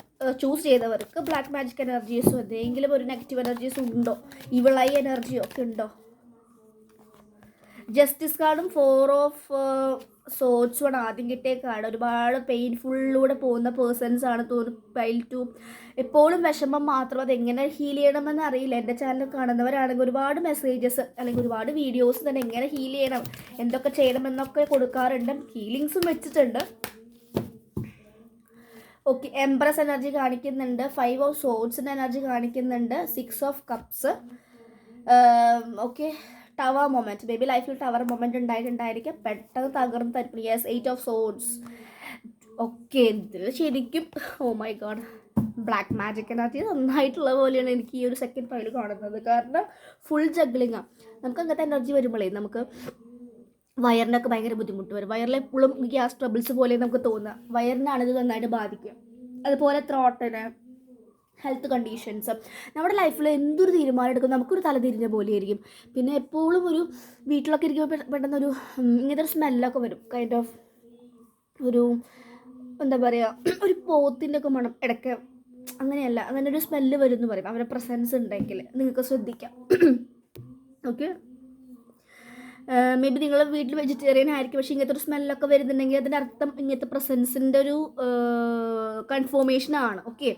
ചൂസ് ചെയ്തവർക്ക് ബ്ലാക്ക് മാജിക് എനർജീസും എന്തെങ്കിലും ഒരു നെഗറ്റീവ് എനർജീസും ഉണ്ടോ, ഇവളൈ എനർജിയോ ഒക്കെ ഉണ്ടോ? ജസ്റ്റിസ് കാർഡും 4 ഓഫ് സോഡ്സുമാണ് ആദ്യം കിട്ടിയ കാർഡ്. ഒരുപാട് പെയിൻഫുള്ളിലൂടെ പോകുന്ന പേഴ്സൺസ് ആണ് തോന്നുന്നു പൈൽ 2. എപ്പോഴും വിഷമം മാത്രം, അതെങ്ങനെ ഹീൽ ചെയ്യണമെന്ന് അറിയില്ല. എൻ്റെ ചാനൽ കാണുന്നവരാണെങ്കിൽ ഒരുപാട് മെസ്സേജസ് അല്ലെങ്കിൽ ഒരുപാട് വീഡിയോസ് തന്നെ എങ്ങനെ ഹീൽ ചെയ്യണം, എന്തൊക്കെ ചെയ്യണമെന്നൊക്കെ കൊടുക്കാറുണ്ട്. ഹീലിങ്സും വെച്ചിട്ടുണ്ട്. ഓക്കെ, എംപ്രസ് എനർജി കാണിക്കുന്നുണ്ട്, 5 ഓഫ് സോഡ്സിൻ്റെ എനർജി കാണിക്കുന്നുണ്ട്, 6 of cups. Okay, tower moment, baby ലൈഫിൽ ടവർ മൊമെൻറ്റ് ഉണ്ടായിട്ടുണ്ടായിരിക്കും, പെട്ടെന്ന് തകർന്ന് തരിപ്പിക്കും. Yes, 8 of swords. ഓക്കെ, ഇതിൽ ശരിക്കും oh my god black magic energy നന്നായിട്ടുള്ള പോലെയാണ് എനിക്ക് ഈ ഒരു സെക്കൻഡ് ഫയൽ കാണുന്നത്. കാരണം ഫുൾ ജഗ്ലിങ്ങാണ്. നമുക്ക് അങ്ങനത്തെ എനർജി വരുമ്പോഴേ നമുക്ക് വയറിനൊക്കെ ഭയങ്കര ബുദ്ധിമുട്ട് വരും. വയറിൽ എപ്പോഴും ഗ്യാസ് ട്രബിൾസ് പോലെ നമുക്ക് തോന്നുക. വയറിനാണ് ഇത് നന്നായിട്ട് ബാധിക്കുക. അതുപോലെ ത്രോട്ടിന്, ഹെൽത്ത് കണ്ടീഷൻസ്, നമ്മുടെ ലൈഫിൽ എന്തൊരു തീരുമാനം എടുക്കും നമുക്കൊരു തലതിരിഞ്ഞ പോലെ ആയിരിക്കും. പിന്നെ എപ്പോഴും ഒരു വീട്ടിലൊക്കെ ഇരിക്കുമ്പോൾ പെട്ടെന്നൊരു ഇങ്ങനത്തെ ഒരു സ്മെല്ലൊക്കെ വരും. കൈൻഡ് ഓഫ് ഒരു എന്താ പറയുക, ഒരു പോത്തിൻ്റെ ഒക്കെ മണം ഇടയ്ക്ക്. അങ്ങനെയല്ല, അങ്ങനെ ഒരു സ്മെല്ല് വരും എന്ന് പറയും. അവരുടെ പ്രസൻസ് ഉണ്ടെങ്കിൽ നിങ്ങൾക്ക് ശ്രദ്ധിക്കാം. ഓക്കെ, മേ ബി നിങ്ങൾ വീട്ടിൽ വെജിറ്റേറിയൻ ആയിരിക്കും, പക്ഷേ ഇങ്ങനത്തെ ഒരു സ്മെല്ലൊക്കെ വരുന്നുണ്ടെങ്കിൽ അതിൻ്റെ അർത്ഥം ഇങ്ങനത്തെ പ്രസൻസിൻ്റെ ഒരു കൺഫർമേഷനാണ്. Okay,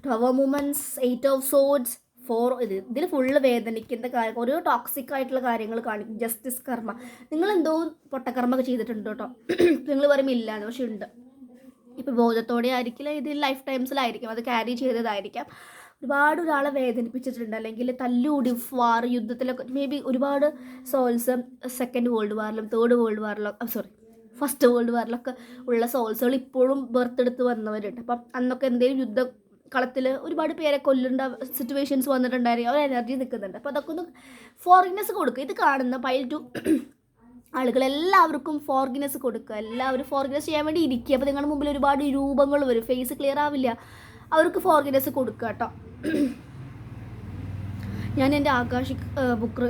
tower moments, 8 of swords, 4 ഇതിൽ ഫുള്ള് വേദനിക്കുന്ന കാര്യം, ഓരോ ടോക്സിക് ആയിട്ടുള്ള കാര്യങ്ങൾ കാണിക്കും. ജസ്റ്റിസ് കർമ്മ, നിങ്ങളെന്തോ പൊട്ടക്കർമ്മൊക്കെ ചെയ്തിട്ടുണ്ട് കേട്ടോ. നിങ്ങൾ പറയുമ്പോൾ ഇല്ലാന്ന്, പക്ഷെ ഉണ്ട്. ഇപ്പോൾ ബോധത്തോടെ ആയിരിക്കില്ല, ഇത് ലൈഫ് ടൈംസിലായിരിക്കും അത് ക്യാരി ചെയ്തതായിരിക്കാം. ഒരുപാട് ഒരാളെ വേദനിപ്പിച്ചിട്ടുണ്ട്, അല്ലെങ്കിൽ തല്ലുകൂടി വാർ യുദ്ധത്തിലൊക്കെ മേ ബി ഒരുപാട് സോൾസ് സെക്കൻഡ് വേൾഡ് വാറിലും തേർഡ് വേൾഡ് വാറിലും ഫസ്റ്റ് വേൾഡ് വാറിലൊക്കെ ഉള്ള സോൾസുകൾ ഇപ്പോഴും ബർത്തെടുത്ത് വന്നവരുണ്ട്. അപ്പം അന്നൊക്കെ എന്തെങ്കിലും യുദ്ധക്കളത്തിൽ ഒരുപാട് പേരെ കൊല്ലേണ്ട സിറ്റുവേഷൻസ് വന്നിട്ടുണ്ടായിരിക്കും. അവർ എനർജി നിൽക്കുന്നുണ്ട്. അപ്പോൾ അതൊക്കെ ഒന്ന് ഫോർഗിനെസ് കൊടുക്കുക. ഇത് കാണുന്ന പൈൽ 2 ആളുകളെല്ലാവർക്കും ഫോർഗിനെസ് കൊടുക്കുക. എല്ലാവരും ഫോർഗിനെസ് ചെയ്യാൻ വേണ്ടി ഇരിക്കുക. അപ്പോൾ നിങ്ങളുടെ മുമ്പിൽ ഒരുപാട് രൂപങ്ങൾ വരും, ഫേസ് ക്ലിയർ ആവില്ല. അവർക്ക് ഫോർഗിനെസ് കൊടുക്കുക കേട്ടോ. ഞാൻ എൻ്റെ ആകാശിക് ബുക്ക്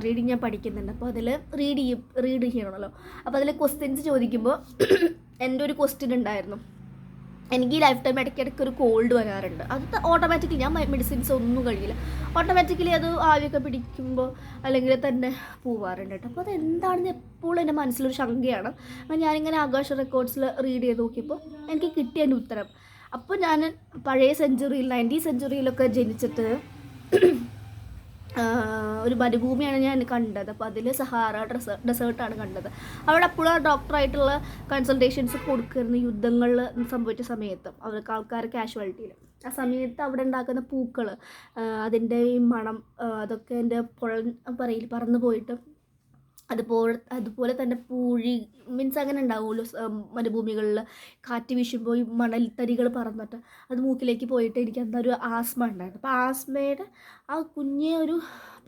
റീഡിങ് ഞാൻ പഠിക്കുന്നുണ്ട്. അപ്പോൾ അതിൽ റീഡ് ചെയ്യണമല്ലോ. അപ്പോൾ അതിൽ ക്വസ്റ്റ്യൻസ് ചോദിക്കുമ്പോൾ എൻ്റെ ഒരു ക്വസ്റ്റ്യൻ ഉണ്ടായിരുന്നു, എനിക്ക് ഈ ലൈഫ് ടൈം ഇടയ്ക്കിടയ്ക്ക് ഒരു കോൾഡ് വരാറുണ്ട്. അത് ഓട്ടോമാറ്റിക്കലി, ഞാൻ മെഡിസിൻസ് ഒന്നും കഴിയില്ല, ഓട്ടോമാറ്റിക്കലി അത് ആവിയൊക്കെ പിടിക്കുമ്പോൾ അല്ലെങ്കിൽ തന്നെ പോവാറുണ്ട് കേട്ടോ. അപ്പോൾ അതെന്താണെന്ന് എപ്പോഴും എൻ്റെ മനസ്സിലൊരു ശങ്കയാണ്. അപ്പോൾ ഞാനിങ്ങനെ ആകാശ റെക്കോർഡ്സിൽ റീഡ് ചെയ്ത് നോക്കിയപ്പോൾ എനിക്ക് കിട്ടിയ എൻ്റെ ഉത്തരം. അപ്പോൾ ഞാൻ പഴയ സെഞ്ച്വറിയിൽ 90 സെഞ്ച്വറിയിലൊക്കെ ജനിച്ചിട്ട് ഒരു മരുഭൂമിയാണ് ഞാൻ കണ്ടത്. അപ്പോൾ അതിൽ സഹാറ ഡെസേർട്ടാണ് കണ്ടത്. അവിടെ അപ്പോഴും ഡോക്ടറായിട്ടുള്ള കൺസൾട്ടേഷൻസ് കൊടുക്കുന്ന യുദ്ധങ്ങളിൽ സംഭവിച്ച സമയത്ത് അവർക്ക് ആൾക്കാർ കാഷ്വാലിറ്റിയിൽ ആ സമയത്ത് അവിടെ ഉണ്ടാക്കുന്ന പൂക്കൾ, അതിൻ്റെ ഈ മണം, അതൊക്കെ എൻ്റെ പറന്നു പോയിട്ട് അതുപോലെ തന്നെ പൂഴി മീൻസ് അങ്ങനെ ഉണ്ടാവുമല്ലോ മരുഭൂമികളിൽ കാറ്റ് വീശുമ്പോൾ ഈ മണൽത്തരികൾ പറന്നിട്ട് അത് മൂക്കിലേക്ക് പോയിട്ട് എനിക്ക് എന്താ ഒരു ആസ്മ ഉണ്ടായിരുന്നു. അപ്പോൾ ആസ്മയുടെ ആ കുഞ്ഞേ ഒരു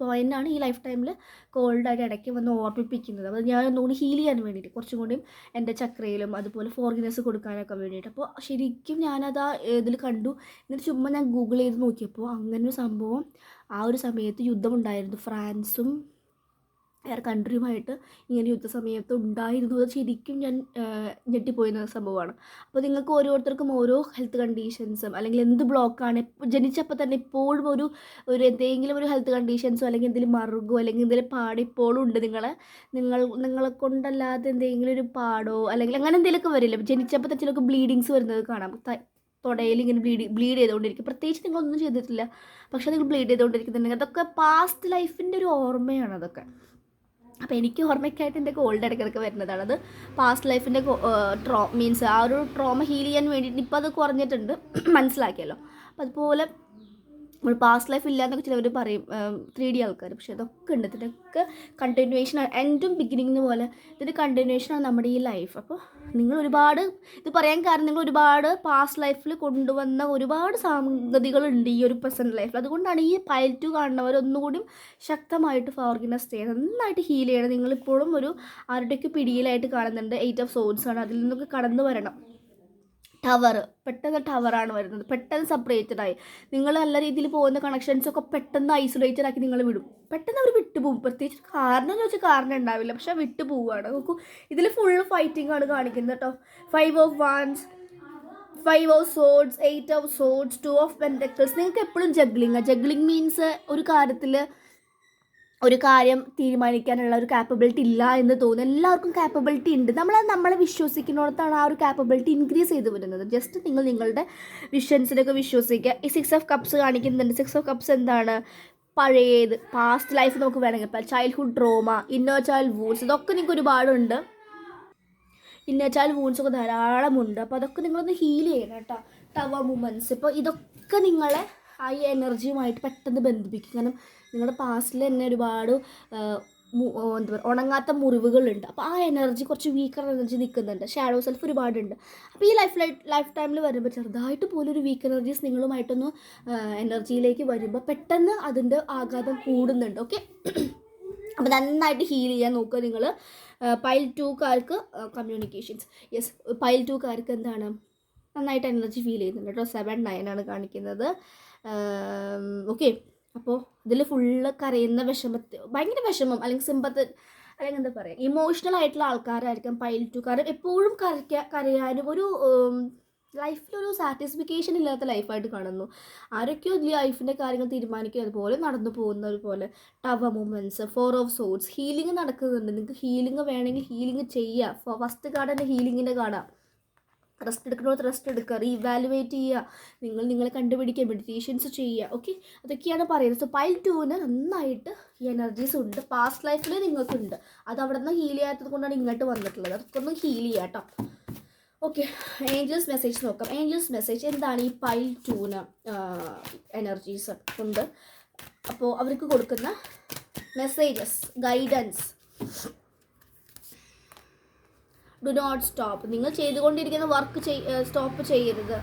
പോയിൻ്റാണ് ഈ ലൈഫ് ടൈമിൽ കോൾഡായിട്ട് ഇടയ്ക്ക് വന്ന് ഓർമ്മിപ്പിക്കുന്നത്. അപ്പോൾ ഞാൻ ഒന്നുകൂടി ഹീൽ ചെയ്യാൻ വേണ്ടിയിട്ട് കുറച്ചും കൂടിയും എൻ്റെ ചക്രയിലും അതുപോലെ ഫോർഗിനെസ് കൊടുക്കാനൊക്കെ വേണ്ടിയിട്ട്. അപ്പോൾ ശരിക്കും ഞാനത് ഇതിൽ കണ്ടു. എന്നിട്ട് ചുമ്മാ ഞാൻ ഗൂഗിൾ ചെയ്ത് നോക്കിയപ്പോൾ അങ്ങനെ ഒരു സംഭവം ആ ഒരു സമയത്ത് യുദ്ധമുണ്ടായിരുന്നു. ഫ്രാൻസും വേറെ കൺട്രിയുമായിട്ട് ഇങ്ങനെ യുദ്ധസമയത്ത് ഉണ്ടായിരുന്നു. അത് ശരിക്കും ഞാൻ ഞെട്ടിപ്പോയിരുന്ന സംഭവമാണ്. അപ്പോൾ നിങ്ങൾക്ക് ഓരോരുത്തർക്കും ഓരോ ഹെൽത്ത് കണ്ടീഷൻസും അല്ലെങ്കിൽ എന്ത് ബ്ലോക്കാണ് ജനിച്ചപ്പോൾ തന്നെ ഇപ്പോഴും ഒരു എന്തെങ്കിലും ഒരു ഹെൽത്ത് കണ്ടീഷൻസോ അല്ലെങ്കിൽ എന്തെങ്കിലും മറുകോ അല്ലെങ്കിൽ എന്തെങ്കിലും പാട് ഇപ്പോഴും ഉണ്ട്. നിങ്ങളെ കൊണ്ടല്ലാതെ എന്തെങ്കിലും ഒരു പാടോ അല്ലെങ്കിൽ അങ്ങനെ എന്തെങ്കിലുമൊക്കെ വരില്ല. ജനിച്ചപ്പോൾ തന്നെ ചിലർക്ക് ബ്ലീഡിങ്സ് വരുന്നത് കാണാം. തൊടയിൽ ഇങ്ങനെ ബ്ലീഡ് ചെയ്തുകൊണ്ടിരിക്കും. പ്രത്യേകിച്ച് നിങ്ങളൊന്നും ചെയ്തിട്ടില്ല, പക്ഷേ നിങ്ങൾ ബ്ലീഡ് ചെയ്തുകൊണ്ടിരിക്കുന്നുണ്ടെങ്കിൽ അതൊക്കെ പാസ്റ്റ് ലൈഫിൻ്റെ ഒരു ഓർമ്മയാണ് അതൊക്കെ. അപ്പോൾ എനിക്ക് ഓർമ്മയ്ക്കായിട്ട് എൻ്റെ കോൾഡ് ഇടയ്ക്കിടയ്ക്ക് വരുന്നതാണ്. അത് പാസ്റ്റ് ലൈഫിൻ്റെ മീൻസ് ആ ഒരു ട്രോമ ഹീൽ ചെയ്യാൻ വേണ്ടിയിട്ട് ഇപ്പോൾ അത് കുറഞ്ഞിട്ടുണ്ട്, മനസ്സിലാക്കിയല്ലോ. അപ്പോൾ അതുപോലെ നമ്മൾ പാസ്റ്റ് ലൈഫ് ഇല്ല എന്നൊക്കെ ചിലവർ പറയും 3D ആൾക്കാർ. പക്ഷേ അതൊക്കെ ഉണ്ട്. ഇതിനൊക്കെ കണ്ടിന്യൂവേഷനാണ്. എൻഡും ബിഗിനിങ് പോലെ ഇതിൻ്റെ കണ്ടിന്യൂവേഷനാണ് നമ്മുടെ ഈ ലൈഫ്. അപ്പോൾ നിങ്ങൾ ഒരുപാട് ഇത് പറയാൻ കാരണം നിങ്ങൾ ഒരുപാട് പാസ്റ്റ് ലൈഫിൽ കൊണ്ടുവന്ന ഒരുപാട് സംഗതികളുണ്ട് ഈ ഒരു പ്രസൻറ്റ് ലൈഫിൽ. അതുകൊണ്ടാണ് ഈ പൈൽ 2 കാണുന്നവർ ഒന്നുകൂടി ശക്തമായിട്ട് ഫോർഗിവ്നെസ് ചെയ്യണം, നന്നായിട്ട് ഹീൽ ചെയ്യണം. നിങ്ങളിപ്പോഴും ഒരു ആരുടെയൊക്കെ പിടിയിലായിട്ട് കാണുന്നുണ്ട്. 8 ഓഫ് സോഡ്സ് ആണ്. അതിൽ നിന്നൊക്കെ കടന്നു വരണം. ടവർ, പെട്ടെന്ന് ടവറാണ് വരുന്നത്. പെട്ടെന്ന് സെപ്പറേറ്റഡ് ആയി നിങ്ങൾ നല്ല രീതിയിൽ പോകുന്ന കണക്ഷൻസൊക്കെ പെട്ടെന്ന് ഐസൊലേറ്റഡ് ആക്കി നിങ്ങൾ വിടും. പെട്ടെന്ന് അവർ വിട്ടുപോകും. പ്രത്യേകിച്ച് കാരണം എന്ന് വെച്ചാൽ കാരണം ഉണ്ടാവില്ല, പക്ഷെ വിട്ടു പോവുകയാണ്. നോക്കൂ, ഇതിൽ ഫുള്ള് ഫൈറ്റിംഗ് ആണ് കാണിക്കുന്നത് കേട്ടോ. 5 of wands, 5 of swords, 8 of swords, 2 of pentacles. നിങ്ങൾക്ക് എപ്പോഴും ജഗ്ലിംഗ് മീൻസ് ഒരു കാര്യം തീരുമാനിക്കാനുള്ള ഒരു കാപ്പബിലിറ്റി ഇല്ല എന്ന് തോന്നുന്നു. എല്ലാവർക്കും കാപ്പബിലിറ്റി ഉണ്ട്. നമ്മളെ വിശ്വസിക്കുന്നിടത്താണ് ആ ഒരു കാപ്പബിലിറ്റി ഇൻക്രീസ് ചെയ്ത് വരുന്നത്. ജസ്റ്റ് നിങ്ങൾ നിങ്ങളുടെ വിഷൻസിനൊക്കെ വിശ്വസിക്കുക. ഈ 6 ഓഫ് കപ്സ് കാണിക്കുന്നുണ്ട്. 6 ഓഫ് കപ്സ് എന്താണ്? പഴയത്, പാസ്റ്റ് ലൈഫ് നമുക്ക് വേണമെങ്കിൽ, childhood trauma, inner child wounds, ഇതൊക്കെ നിങ്ങൾക്ക് ഒരുപാടുണ്ട്. ഇന്നർ ചൈൽഡ് വൂൺസ് ഒക്കെ ധാരാളമുണ്ട്. അപ്പോൾ അതൊക്കെ നിങ്ങളൊന്ന് ഹീൽ ചെയ്യണം കേട്ടോ. ടവർ മൂമെൻറ്റ്സ്, ഇപ്പോൾ ഇതൊക്കെ നിങ്ങളെ ആ ഈ എനർജിയുമായിട്ട് പെട്ടെന്ന് ബന്ധിപ്പിക്കും. കാരണം നിങ്ങളുടെ പാസ്റ്റിൽ തന്നെ ഒരുപാട് എന്താ പറയുക, ഉണങ്ങാത്ത മുറിവുകളുണ്ട്. അപ്പോൾ ആ എനർജി കുറച്ച് വീക്കർ എനർജി നിൽക്കുന്നുണ്ട്. ഷാഡോ സെൽഫ് ഒരുപാടുണ്ട്. അപ്പോൾ ഈ ലൈഫ് ടൈമിൽ വരുമ്പോൾ ചെറുതായിട്ട് പോലും ഒരു വീക്ക് എനർജീസ് നിങ്ങളുമായിട്ടൊന്ന് എനർജിയിലേക്ക് വരുമ്പോൾ പെട്ടെന്ന് അതിൻ്റെ ആഘാതം കൂടുന്നുണ്ട്. ഓക്കെ, അപ്പോൾ നന്നായിട്ട് ഹീൽ ചെയ്യാൻ നോക്കുക നിങ്ങൾ. പൈൽ 2കാർക്ക് കമ്മ്യൂണിക്കേഷൻസ്, യെസ്, പൈൽ 2കാർക്ക് എന്താണ്, നന്നായിട്ട് എനർജി ഫീൽ ചെയ്യുന്നുണ്ട് കേട്ടോ. 7, 9 ആണ് കാണിക്കുന്നത്. ഓക്കെ, അപ്പോൾ ഇതിൽ ഫുള്ള് കരയുന്ന ഭയങ്കര വിഷമം അല്ലെങ്കിൽ സിമ്പത്ത് അല്ലെങ്കിൽ എന്താ പറയുക, ഇമോഷണൽ ആയിട്ടുള്ള ആൾക്കാരായിരിക്കും പൈൽ 2. എപ്പോഴും കരയാനും ഒരു ലൈഫിലൊരു സാറ്റിസ്ഫിക്കേഷൻ ഇല്ലാത്ത ലൈഫായിട്ട് കാണുന്നു. ആരൊക്കെയോ ലൈഫിൻ്റെ കാര്യങ്ങൾ തീരുമാനിക്കുക അതുപോലെ നടന്നു പോകുന്നത് പോലെ. Tower movements, 4 of swords, healing നടക്കുന്നുണ്ട്. നിങ്ങൾക്ക് ഹീലിംഗ് വേണമെങ്കിൽ ഹീലിംഗ് ചെയ്യുക. ഫസ്റ്റ് കാർഡ് തന്നെ ഹീലിങ്ങിൻ്റെ കാർഡാണ്. റെസ്റ്റ് എടുക്കണോട്ട് റെസ്റ്റ് എടുക്കുക, റീവാലുവേറ്റ് ചെയ്യുക, നിങ്ങളെ കണ്ടുപിടിക്കുക, മെഡിറ്റേഷൻസ് ചെയ്യുക. ഓക്കെ, അതൊക്കെയാണ് പറയുന്നത്. സോ പൈൽ 2-ന് നന്നായിട്ട് ഈ എനർജീസ് ഉണ്ട്. പാസ്റ്റ് ലൈഫിൽ നിങ്ങൾക്കുണ്ട്. അത് അവിടെ നിന്ന് ഹീൽ ചെയ്യാത്തത് കൊണ്ടാണ് ഇങ്ങോട്ട് വന്നിട്ടുള്ളത്. അതൊക്കെ ഒന്ന് ഹീൽ ചെയ്യാം കേട്ടോ. ഓക്കെ, ഏഞ്ചൽസ് മെസ്സേജ് നോക്കാം. ഏഞ്ചൽസ് മെസ്സേജ് എന്താണ് ഈ പൈൽ 2-ന് എനർജീസ് ഉണ്ട്. അപ്പോൾ അവർക്ക് കൊടുക്കുന്ന messages, guidance. Do not stop. നിങ്ങൾ ചെയ്തുകൊണ്ടിരിക്കുന്ന വർക്ക് സ്റ്റോപ്പ് ചെയ്യരുത്.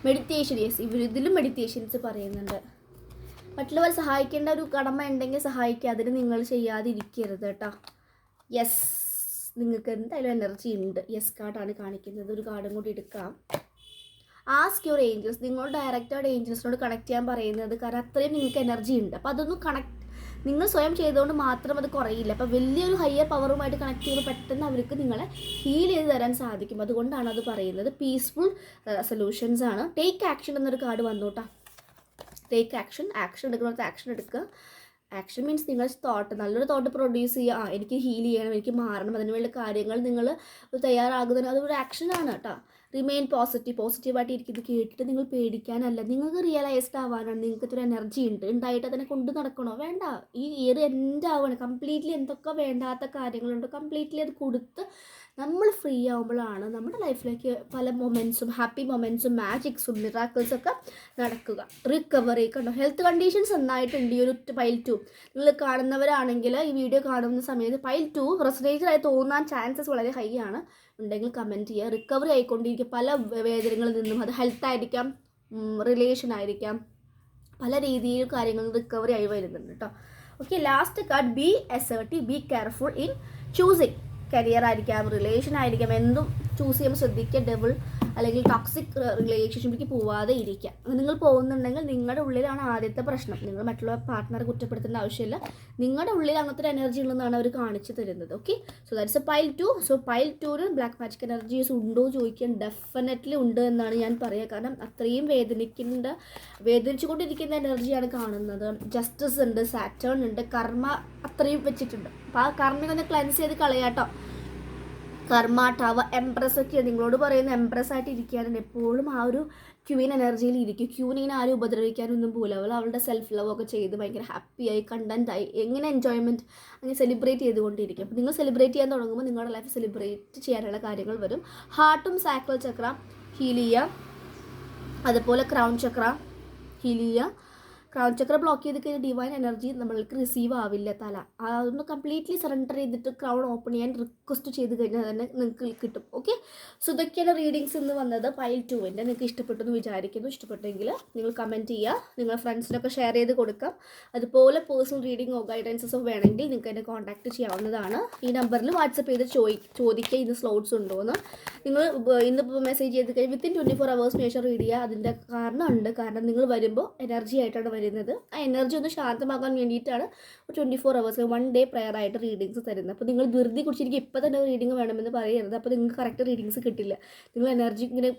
മെഡിറ്റേഷൻ, യെസ്, ഇതിലും മെഡിറ്റേഷൻസ് പറയുന്നുണ്ട്. മറ്റുള്ളവരെ സഹായിക്കേണ്ട ഒരു കടമ ഉണ്ടെങ്കിൽ സഹായിക്കുക, അതിന് നിങ്ങൾ ചെയ്യാതിരിക്കരുത് കേട്ടോ. യെസ്, നിങ്ങൾക്ക് എന്തായാലും എനർജി ഉണ്ട്. യെസ് കാർഡാണ് കാണിക്കുന്നത്. ഒരു കാർഡും കൂടി എടുക്കാം. Ask your Angeles. നിങ്ങൾ ഡയറക്റ്റായിട്ട് ഏഞ്ചൽസിനോട് കണക്ട് ചെയ്യാൻ പറയുന്നത്, കാരണം അത്രയും നിങ്ങൾക്ക് എനർജി ഉണ്ട്. അപ്പോൾ അതൊന്നും നിങ്ങൾ സ്വയം ചെയ്തുകൊണ്ട് മാത്രം അത് കുറയില്ല. അപ്പോൾ വലിയൊരു ഹയർ പവറുമായിട്ട് കണക്ട് ചെയ്യുമ്പോൾ പെട്ടെന്ന് അവർക്ക് നിങ്ങളെ ഹീൽ ചെയ്ത് തരാൻ സാധിക്കും. അതുകൊണ്ടാണ് അത് പറയുന്നത്. പീസ്ഫുൾ സൊല്യൂഷൻസ് ആണ്. ടേക്ക് ആക്ഷൻ എന്നൊരു കാർഡ് വന്നോട്ടാ. ടേക്ക് ആക്ഷൻ എടുക്കുന്നത് ആക്ഷൻ എടുക്കുക. ആക്ഷൻ മീൻസ് നിങ്ങൾ നല്ലൊരു തോട്ട് പ്രൊഡ്യൂസ് ചെയ്യുക. എനിക്ക് ഹീൽ ചെയ്യണം, എനിക്ക് മാറണം, അതിനുവേണ്ട കാര്യങ്ങൾ നിങ്ങൾ തയ്യാറാകുന്നതിന് അതൊരു ആക്ഷനാണ് കേട്ടോ. റിമെയിൻ പോസിറ്റീവായിട്ട് ഇരിക്കുന്നത് കേട്ടിട്ട് നിങ്ങൾ പേടിക്കാനല്ല, നിങ്ങൾക്ക് റിയലൈസ്ഡ് ആവാനാണ്. നിങ്ങൾക്ക് ഒരു എനർജി ഉണ്ടായിട്ട് അതിനെ കൊണ്ട് നടക്കണോ? വേണ്ട. ഈ ഇയർ എൻഡ് ആവണം. കംപ്ലീറ്റ്ലി എന്തൊക്കെ വേണ്ടാത്ത കാര്യങ്ങളുണ്ട് കംപ്ലീറ്റ്ലി അത് കൊടുത്ത് നമ്മൾ ഫ്രീ ആകുമ്പോഴാണ് നമ്മുടെ ലൈഫിലേക്ക് പല മൊമെൻറ്റ്സും, ഹാപ്പി മൊമെൻറ്റ്സും, മാജിക്സും, മിറാക്കിൾസൊക്കെ നടക്കുക. റിക്കവറി കണ്ടോ, ഹെൽത്ത് കണ്ടീഷൻസ് നന്നായിട്ടുണ്ട് ഈ ഒരു പൈൽ 2. നിങ്ങൾ കാണുന്നവരാണെങ്കിൽ ഈ വീഡിയോ കാണുന്ന സമയത്ത് പൈൽ 2 റെസിഡേറ്റഡായി തോന്നാൻ ചാൻസസ് വളരെ ഹൈ ആണ്. ഉണ്ടെങ്കിൽ കമൻറ്റ് ചെയ്യുക. റിക്കവറി ആയിക്കൊണ്ടിരിക്കുക പല വേദനകളിൽ നിന്നും. അത് ഹെൽത്ത് ആയിരിക്കാം, റിലേഷൻ ആയിരിക്കാം, പല രീതിയിൽ കാര്യങ്ങൾ റിക്കവറി ആയി വരുന്നുണ്ട് കേട്ടോ. Okay, last card, B assertive, be careful in choosing. Career ആയിരിക്കാം, റിലേഷൻ ആയിരിക്കാം, എന്തും ചൂസ് ചെയ്യുമ്പോൾ ശ്രദ്ധിക്കുക. ഡബിൾ അല്ലെങ്കിൽ ടോക്സിക് റിലേഷൻഷിപ്പിലേക്ക് പോവാതെ ഇരിക്കുക. നിങ്ങൾ പോകുന്നുണ്ടെങ്കിൽ നിങ്ങളുടെ ഉള്ളിലാണ് ആദ്യത്തെ പ്രശ്നം. നിങ്ങൾ മറ്റുള്ള പാർട്ട്ണറെ കുറ്റപ്പെടുത്തേണ്ട ആവശ്യമില്ല. നിങ്ങളുടെ ഉള്ളിൽ അങ്ങനത്തെ ഒരു എനർജി ഉള്ളതെന്നാണ് അവർ കാണിച്ചു തരുന്നത്. Okay, so that's a pile 2. So pile 2-ന് ബ്ലാക്ക് മാജിക് എനർജീസ് ഉണ്ടോ ചോദിക്കാൻ ഡെഫിനറ്റ്ലി ഉണ്ട് എന്നാണ് ഞാൻ പറയുക. കാരണം അത്രയും വേദനിച്ചുകൊണ്ടിരിക്കുന്ന എനർജിയാണ് കാണുന്നത്. ജസ്റ്റിസ് ഉണ്ട്, സാറ്റേൺ ഉണ്ട്, കർമ്മ അത്രയും വെച്ചിട്ടുണ്ട്. അപ്പോൾ ആ കർമ്മ ഒന്ന് ക്ലെൻസ് ചെയ്ത് കളയാട്ടോ. കർമ്മ, ടവർ, എംപ്രസ് ഒക്കെ നിങ്ങളോട് പറയുന്ന എംപ്രസ് ആയിട്ട് ഇരിക്കാനുണ്ട്. എപ്പോഴും ആ ഒരു ക്യൂൻ എനർജിയിൽ ഇരിക്കും. ക്യൂനിങ്ങനെ ആരും ഉപദ്രവിക്കാനൊന്നും പോലും. അവളുടെ സെൽഫ് ലവ് ഒക്കെ ചെയ്ത് ഭയങ്കര ഹാപ്പിയായി, കണ്ടൻറ്റായി, എങ്ങനെ എൻജോയ്മെൻറ്റ് അങ്ങനെ സെലിബ്രേറ്റ് ചെയ്തുകൊണ്ടിരിക്കും. അപ്പോൾ നിങ്ങൾ സെലിബ്രേറ്റ് ചെയ്യാൻ തുടങ്ങുമ്പോൾ നിങ്ങളുടെ ലൈഫ് സെലിബ്രേറ്റ് ചെയ്യാനുള്ള കാര്യങ്ങൾ വരും. ഹാർട്ടും സാക്രൽ ചക്ര ഹീൽ ചെയ്യുക, അതുപോലെ ക്രൗൺ ചക്ര ഹീൽ ചെയ്യുക. ക്രൗൺ ചക്ര ബ്ലോക്ക് ചെയ്ത് കഴിഞ്ഞാൽ ഡിവൈൻ എനർജി നമ്മൾക്ക് റിസീവ് ആവില്ല. അതൊന്ന് കംപ്ലീറ്റ്ലി സറണ്ടർ ചെയ്തിട്ട് ക്രൗൺ ഓപ്പൺ ചെയ്യാൻ റിക്വസ്റ്റ് ചെയ്ത് കഴിഞ്ഞാൽ തന്നെ നിങ്ങൾക്ക് കിട്ടും. ഓക്കെ, സോ ഇതൊക്കെയാണ് റീഡിങ്സ് ഇന്ന് വന്നത് പൈൽ 2-ൻ്റെ. നിങ്ങൾക്ക് ഇഷ്ടപ്പെട്ടു എന്ന് വിചാരിക്കുന്നു. ഇഷ്ടപ്പെട്ടെങ്കിൽ നിങ്ങൾ കമൻറ്റ് ചെയ്യുക, നിങ്ങളുടെ ഫ്രണ്ട്സിനൊക്കെ ഷെയർ ചെയ്ത് കൊടുക്കാം. അതുപോലെ പേഴ്സണൽ റീഡിങ്ങോ ഗൈഡൻസസോ വേണമെങ്കിൽ നിങ്ങൾക്ക് എന്നെ കോൺടാക്റ്റ് ചെയ്യാവുന്നതാണ്. ഈ നമ്പറിൽ വാട്സപ്പ് ചെയ്ത് ചോദിക്കുക ഇന്ന് സ്ലോട്ട്സ് ഉണ്ടോയെന്ന്. നിങ്ങൾ ഇന്ന് മെസ്സേജ് ചെയ്ത് കഴിഞ്ഞാൽ വിത്തിൻ 24 hours ശേഷം റീഡ് ചെയ്യുക. അതിൻ്റെ കാരണം നിങ്ങൾ വരുമ്പോൾ എനർജി ആയിട്ടാണ് വരുന്നത്. ആ എനർജി ഒന്ന് ശാന്തമാക്കാൻ വേണ്ടിയിട്ടാണ് 24 hours 1 day പ്രയർ ആയിട്ട് റീഡിങ്സ് തരുന്നത്. അപ്പോൾ നിങ്ങൾ ധൃതി കുടിച്ചിരിക്കും ഇപ്പോൾ തന്നെ റീഡിങ് വേണമെന്ന് പറയരുത്. അപ്പോൾ നിങ്ങൾക്ക് കറക്റ്റ് റീഡിങ്സ് കിട്ടില്ല. നിങ്ങൾ എനർജി ഇങ്ങനെ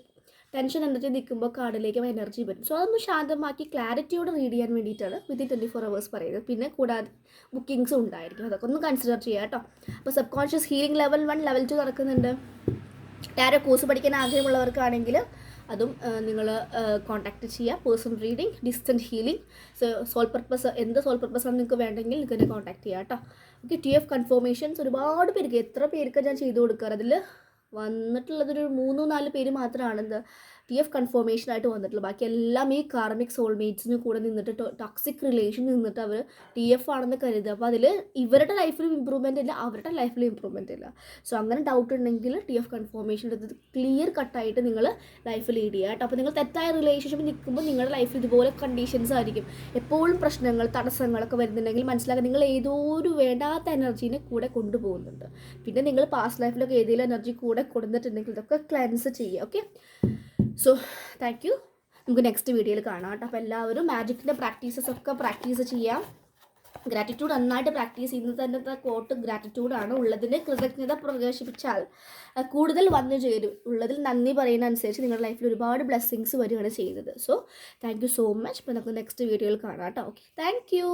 ടെൻഷൻ എനർജി നിൽക്കുമ്പോൾ കാർഡിലേക്ക് എനർജി വരും. സോ അതൊന്ന് ശാന്തമാക്കി ക്ലാരിറ്റിയോടെ റീഡ് ചെയ്യാൻ വേണ്ടിയിട്ടാണ് വിത്തിൻ 24 hours പറയുന്നത്. പിന്നെ കൂടാതെ ബുക്കിങ്സും ഉണ്ടായിരിക്കും, അതൊക്കെ ഒന്ന് കൺസിഡർ ചെയ്യുക കേട്ടോ. അപ്പോൾ sub conscious healing level 1 level 2 നടക്കുന്നുണ്ട്. ടാരോ കോഴ്സ് പഠിക്കാൻ ആഗ്രഹമുള്ളവർക്കാണെങ്കിൽ അതും നിങ്ങൾ കോൺടാക്റ്റ് ചെയ്യുക. Personal reading, distant healing, soul purpose, എന്ത് സോൾ പർപ്പസാണ് നിങ്ങൾക്ക് വേണ്ടെങ്കിൽ നിങ്ങൾക്ക് എന്നെ കോൺടാക്ട് ചെയ്യുക കേട്ടോ. ഓക്കെ, TF കൺഫർമേഷൻസ് ഒരുപാട് പേർക്ക്, എത്ര പേർക്ക് ഞാൻ ചെയ്തു കൊടുക്കാറ്. അതിൽ വന്നിട്ടുള്ളതൊരു 3-4 പേര് മാത്രമാണ് എന്താ TF കൺഫർമേഷനായിട്ട് വന്നിട്ടുള്ളത്. ബാക്കി എല്ലാം ഈ കാർമിക് സോൾമേറ്റ്സിന് കൂടെ നിന്നിട്ട് ടോക്സിക് റിലേഷൻ നിന്നിട്ട് അവർ TF ആണെന്ന് കരുതുക. അപ്പോൾ അതിൽ ഇവരുടെ ലൈഫിലും ഇമ്പ്രൂവ്മെൻ്റ് ഇല്ല, അവരുടെ ലൈഫിലും ഇമ്പ്രൂവ്മെൻ്റ് ഇല്ല. സോ അങ്ങനെ ഡൗട്ട് ഉണ്ടെങ്കിൽ TF കൺഫർമേഷൻ എടുത്ത് ക്ലിയർ കട്ടായിട്ട് നിങ്ങൾ ലൈഫ് ലീഡ് ചെയ്യുക കേട്ടോ. അപ്പോൾ നിങ്ങൾ തെറ്റായ റിലേഷൻഷിപ്പ് നിൽക്കുമ്പോൾ നിങ്ങളുടെ ലൈഫിൽ ഇതുപോലെ കണ്ടീഷൻസ് ആയിരിക്കും. എപ്പോഴും പ്രശ്നങ്ങൾ, തടസ്സങ്ങളൊക്കെ വരുന്നുണ്ടെങ്കിൽ മനസ്സിലാക്കുക നിങ്ങൾ ഏതോ ഒരു വേണ്ടാത്ത എനർജീനെ കൂടെ കൊണ്ടുപോകുന്നുണ്ട്. പിന്നെ നിങ്ങൾ പാസ്റ്റ് ലൈഫിലൊക്കെ ഏതെങ്കിലും എനർജി കൂടെ കൊടുത്തിട്ടുണ്ടെങ്കിൽ ഇതൊക്കെ ക്ലെൻസ് ചെയ്യുക. Okay, so thank you. നമുക്ക് നെക്സ്റ്റ് വീഡിയോയിൽ കാണാം കേട്ടോ. അപ്പോൾ എല്ലാവരും മാജിക്കിൻ്റെ പ്രാക്ടീസസൊക്കെ പ്രാക്ടീസ് ചെയ്യാം. ഗ്രാറ്റിറ്റ്യൂഡ് നന്നായിട്ട് പ്രാക്ടീസ് ചെയ്യുന്നത് തന്നെ കോട്ട് ഗ്രാറ്റിറ്റ്യൂഡാണ്. ഉള്ളതിന് കൃതജ്ഞത പ്രകാശിപ്പിച്ചാൽ കൂടുതൽ വന്നു ചേരും. ഉള്ളതിൽ നന്ദി പറയുന്ന അനുസരിച്ച് നിങ്ങളുടെ ലൈഫിൽ ഒരുപാട് ബ്ലെസ്സിങ്സ് വരികയാണ് ചെയ്യുന്നത്. So thank you so much. അപ്പോൾ നമുക്ക് നെക്സ്റ്റ് വീഡിയോയിൽ കാണാം കേട്ടോ. Okay, thank you.